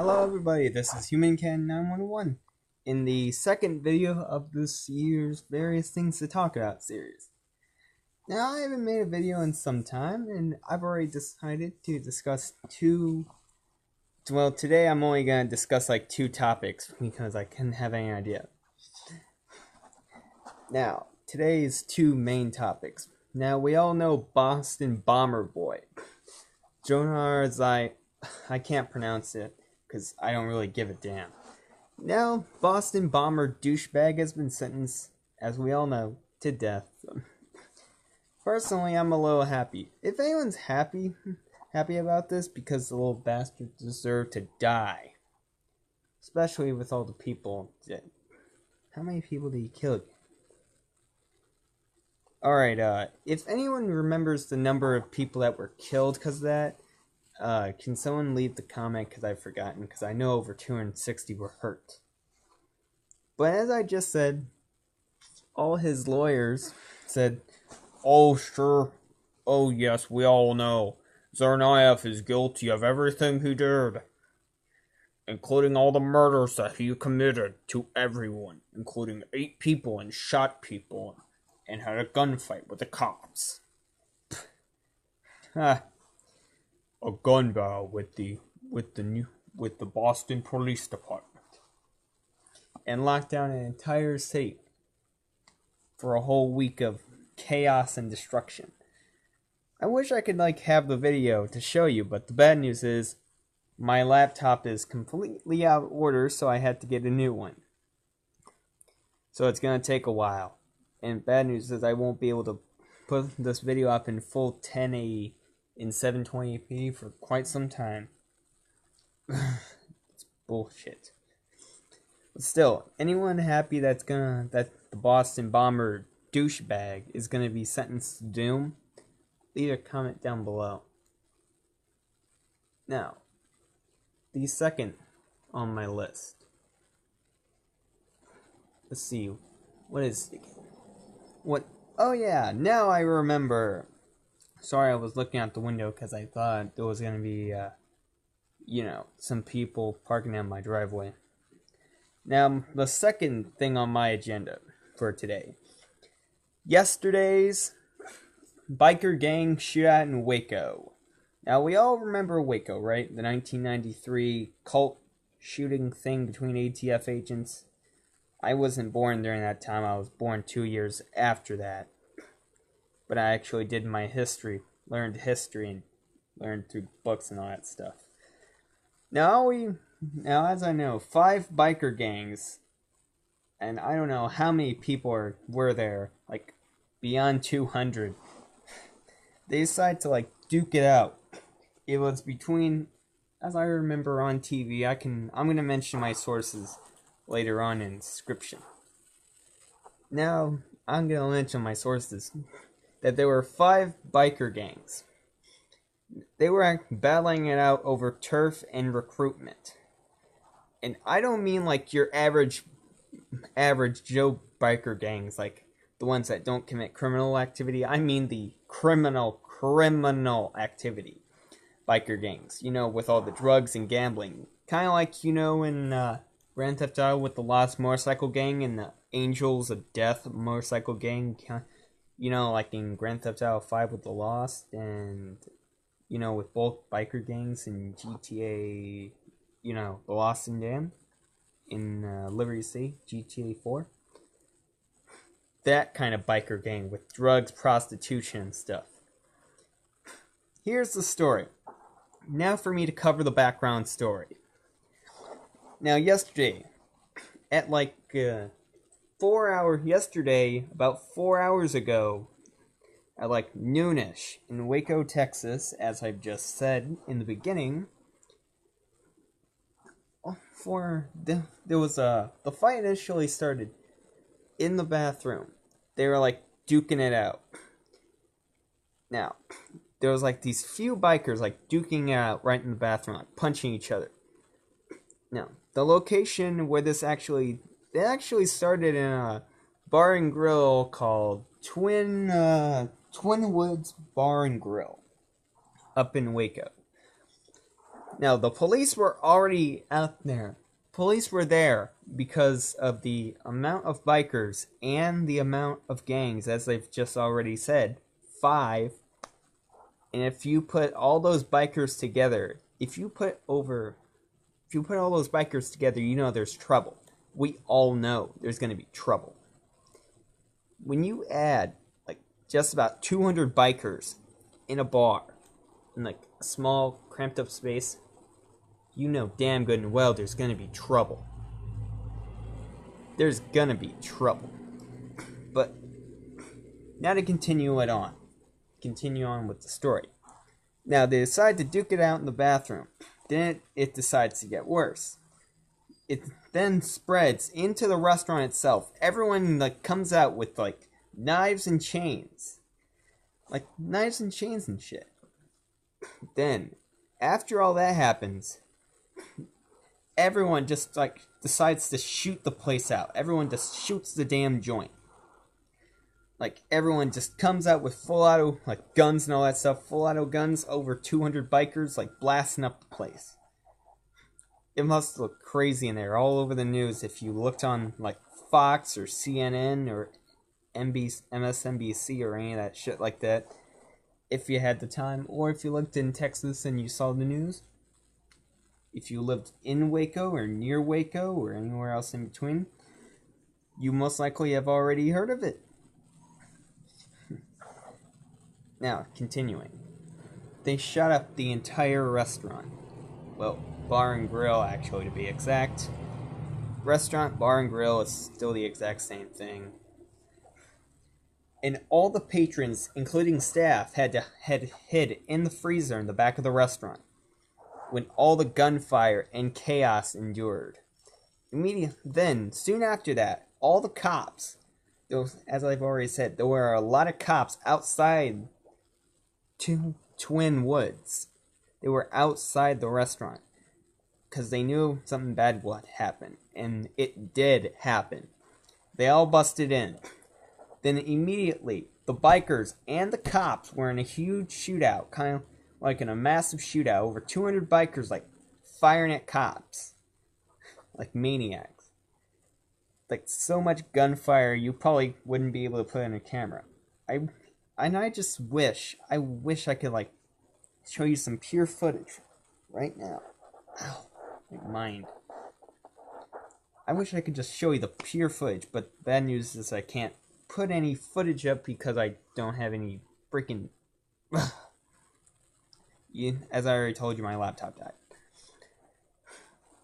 Hello everybody, this is HumanCan911 in the second video of this year's Various Things to Talk About series. Now, I haven't made a video in some time, and I've already decided to discuss today I'm only going to discuss like two topics because I couldn't have any idea. Now, today's two main topics. Now, we all know Boston Bomber Boy. Jonar I can't pronounce it because I don't really give a damn. Now, Boston Bomber douchebag has been sentenced, as we all know, to death. Personally, I'm a little happy. If anyone's happy about this, because the little bastard deserved to die. Especially with all the people dead. How many people did he kill? Alright, if anyone remembers the number of people that were killed because of that, can someone leave the comment because I've forgotten, because I know over 260 were hurt. But as I just said, all his lawyers said, "Oh sure, oh yes, we all know, Tsarnaev is guilty of everything he did, including all the murders that he committed to everyone, including 8 people and shot people, and had a gunfight with the cops." A gun battle with the Boston Police Department, and locked down an entire city for a whole week of chaos and destruction. I wish I could have the video to show you, but the bad news is my laptop is completely out of order, so I had to get a new one. So it's gonna take a while. And bad news is I won't be able to put this video up in full 1080 in 720p for quite some time. It's bullshit. But still, anyone happy that the Boston Bomber douchebag is gonna be sentenced to doom? Leave a comment down below. Now, the second on my list. Let's see, what is it? What? Oh yeah, now I remember. Sorry, I was looking out the window because I thought there was going to be, some people parking on my driveway. Now, the second thing on my agenda for today. Yesterday's biker gang shootout in Waco. Now, we all remember Waco, right? The 1993 cult shooting thing between ATF agents. I wasn't born during that time. I was born 2 years after that. But I actually did my learned history, and learned through books and all that stuff. Now, as I know, 5 biker gangs, and I don't know how many people were there, like beyond 200. They decided to duke it out. It was between, as I remember on TV, I'm gonna mention my sources later on in the description. Now, I'm gonna mention my sources. That there were 5 biker gangs. They were battling it out over turf and recruitment. And I don't mean your average Joe biker gangs, like the ones that don't commit criminal activity. I mean the criminal activity biker gangs. With all the drugs and gambling. Kind of like, in Grand Theft Auto with the Lost Motorcycle Gang and the Angels of Death Motorcycle Gang. Like in Grand Theft Auto 5 with the Lost, and, with both biker gangs in GTA, the Lost and Damned, in Liberty City, GTA 4. That kind of biker gang with drugs, prostitution, and stuff. Here's the story. Now for me to cover the background story. Now, yesterday, at about 4 hours ago, at noonish in Waco, Texas, as I've just said in the beginning, the fight initially started in the bathroom. They were duking it out. Now, there was these few bikers duking it out right in the bathroom, punching each other. Now, the location where it actually started in a bar and grill called Twin Woods Bar and Grill up in Waco. Now, the police were already out there. Police were there because of the amount of bikers and the amount of gangs, as they've just already said. 5. And if you put all those bikers together, if you put all those bikers together, you know there's trouble. We all know there's going to be trouble. When you add like just about 200 bikers in a bar, in like a small cramped up space, you know damn good and well there's going to be trouble. There's going to be trouble. But now to continue on with the story. Now they decide to duke it out in the bathroom. Then it decides to get worse. It then spreads into the restaurant itself. Everyone like comes out with like knives and chains. Like knives and chains and shit. Then, after all that happens, everyone just like decides to shoot the place out. Everyone just shoots the damn joint. Like everyone just comes out with full auto like guns and all that stuff. Full auto guns, over 200 bikers like blasting up the place. It must look crazy in there, all over the news. If you looked on like Fox or CNN or MSNBC or any of that shit like that, if you had the time, or if you lived in Texas and you saw the news, if you lived in Waco or near Waco or anywhere else in between, you most likely have already heard of it. Now, continuing. They shot up the entire restaurant. Well, bar and grill, actually, to be exact. Restaurant, bar, and grill is still the exact same thing. And all the patrons, including staff, had hid in the freezer in the back of the restaurant when all the gunfire and chaos endured. Then, soon after that, all the cops, as I've already said, there were a lot of cops outside Twin Woods. They were outside the restaurant because they knew something bad would happen, and it did happen. They all busted in. Then immediately, the bikers and the cops were in a huge shootout, kind of like in a massive shootout. Over 200 bikers, like, firing at cops. Like maniacs. Like, so much gunfire, you probably wouldn't be able to put in a camera. I just wish I could, like, show you some pure footage right now. Ow, my mind. I wish I could just show you the pure footage, but the bad news is I can't put any footage up because I don't have any freaking... As I already told you, my laptop died.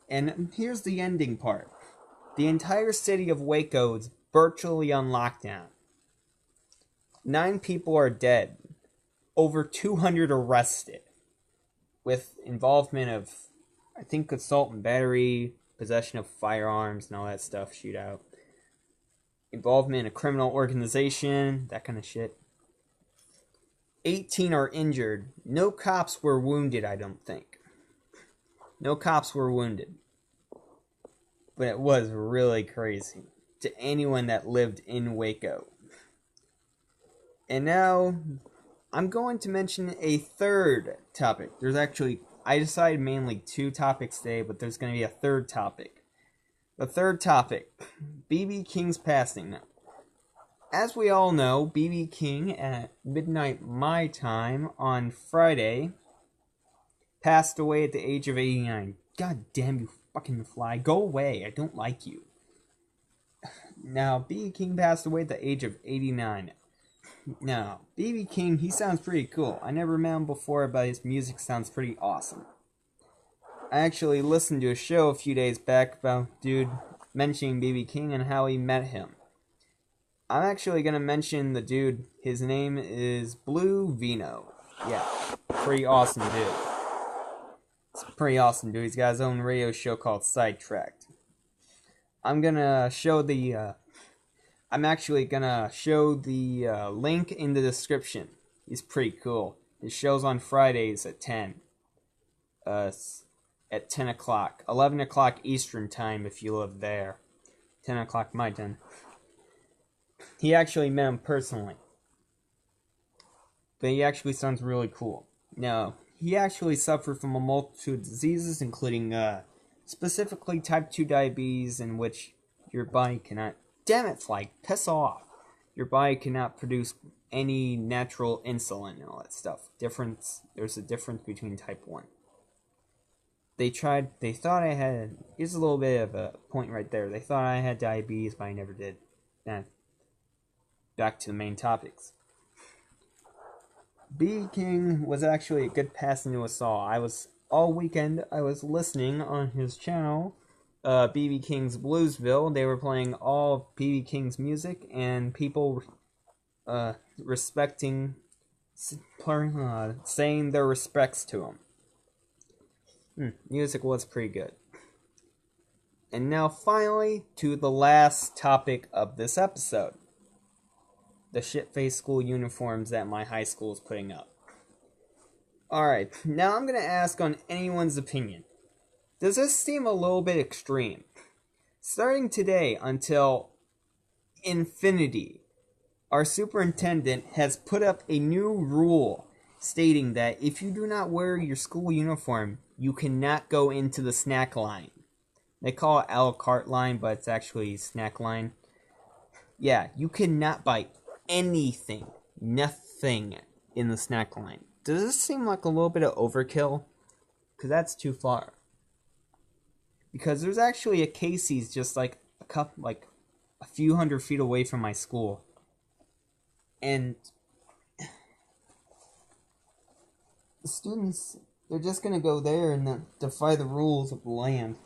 And here's the ending part. The entire city of Waco is virtually on lockdown. 9 people are dead. Over 200 arrested. With involvement of, I think, assault and battery, possession of firearms and all that stuff, shootout. Involvement in a criminal organization, that kind of shit. 18 are injured. No cops were wounded, I don't think. No cops were wounded. But it was really crazy to anyone that lived in Waco. And now, I'm going to mention a third topic. I decided mainly 2 topics today, but there's going to be a third topic. The third topic, B.B King's passing. Now, as we all know, B.B King at midnight my time on Friday passed away at the age of 89. God damn you fucking fly. Go away. I don't like you. Now, B.B King passed away at the age of 89. Now, B.B King, he sounds pretty cool. I never met him before, but his music sounds pretty awesome. I actually listened to a show a few days back about dude mentioning B.B King and how he met him. I'm actually going to mention the dude. His name is Blue Vino. Yeah, pretty awesome dude. It's a pretty awesome dude. He's got his own radio show called Sidetracked. I'm actually going to show the link in the description. He's pretty cool. His show's on Fridays at 10. At 10 o'clock. 11 o'clock Eastern time if you live there. 10 o'clock my time. He actually met him personally. But he actually sounds really cool. Now, he actually suffered from a multitude of diseases, including specifically type 2 diabetes, in which your body cannot... Damn it, fly, piss off. Your body cannot produce any natural insulin and all that stuff. There's a difference between type 1. They thought I had... Here's a little bit of a point right there. They thought I had diabetes, but I never did. Now, back to the main topics. B.B King was actually a good pass into a saw. All weekend, I was listening on his channel, B.B King's Bluesville. They were playing all of B.B King's music, and people saying their respects to him. Music was pretty good. And now finally to the last topic of this episode. The shit-faced school uniforms that my high school is putting up. Alright, now I'm going to ask on anyone's opinion. Does this seem a little bit extreme? Starting today until infinity, our superintendent has put up a new rule stating that if you do not wear your school uniform, you cannot go into the snack line. They call it a la carte line, but it's actually snack line. Yeah, you cannot buy anything, nothing in the snack line. Does this seem like a little bit of overkill? Because that's too far. Because there's actually a Casey's just like a few hundred feet away from my school. And the students, they're just going to go there and then defy the rules of the land.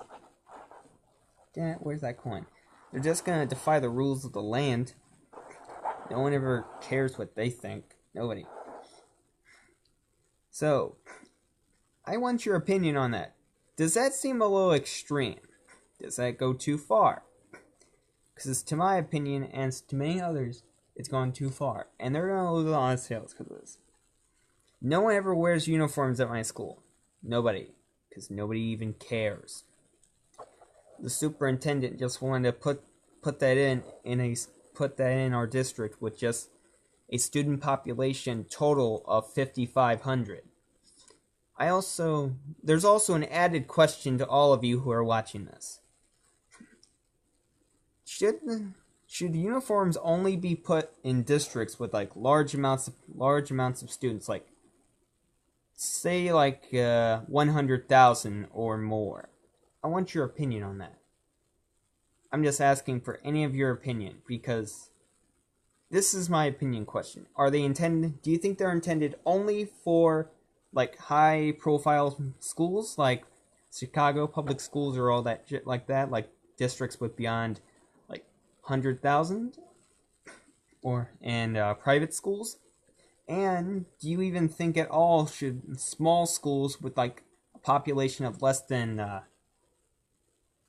Damn it, where's that coin? They're just going to defy the rules of the land. No one ever cares what they think. Nobody. So, I want your opinion on that. Does that seem a little extreme? Does that go too far? Because to my opinion, and to many others, it's gone too far. And they're going to lose a lot of sales because of this. No one ever wears uniforms at my school. Nobody. Because nobody even cares. The superintendent just wanted to put that in our district with just a student population total of 5,500. There's also an added question to all of you who are watching this. Should uniforms only be put in districts with like large amounts of students, like say 100,000 or more? I want your opinion on that. I'm just asking for any of your opinion, because this is my opinion question. Do you think they're intended only for like high profile schools like Chicago public schools or all that shit like that, like districts with beyond like 100,000 and private schools? And do you even think at all should small schools with like a population of less than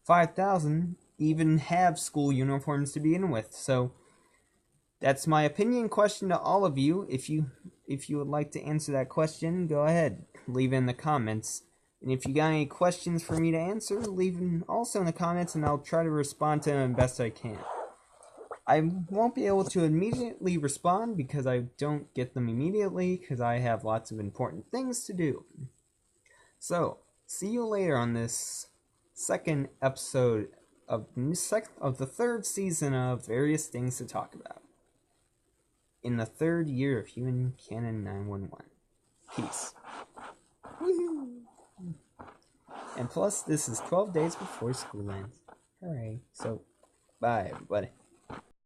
5,000 even have school uniforms to begin with? So that's my opinion question to all of you. If you would like to answer that question, go ahead, leave it in the comments. And if you got any questions for me to answer, leave them also in the comments, and I'll try to respond to them best I can. I won't be able to immediately respond because I don't get them immediately, because I have lots of important things to do. So, see you later on this second episode of the third season of Various Things to Talk About. In the third year of Human Canon 911. Peace. Woo-hoo. And plus, this is 12 days before school ends. Hooray. So, bye, everybody.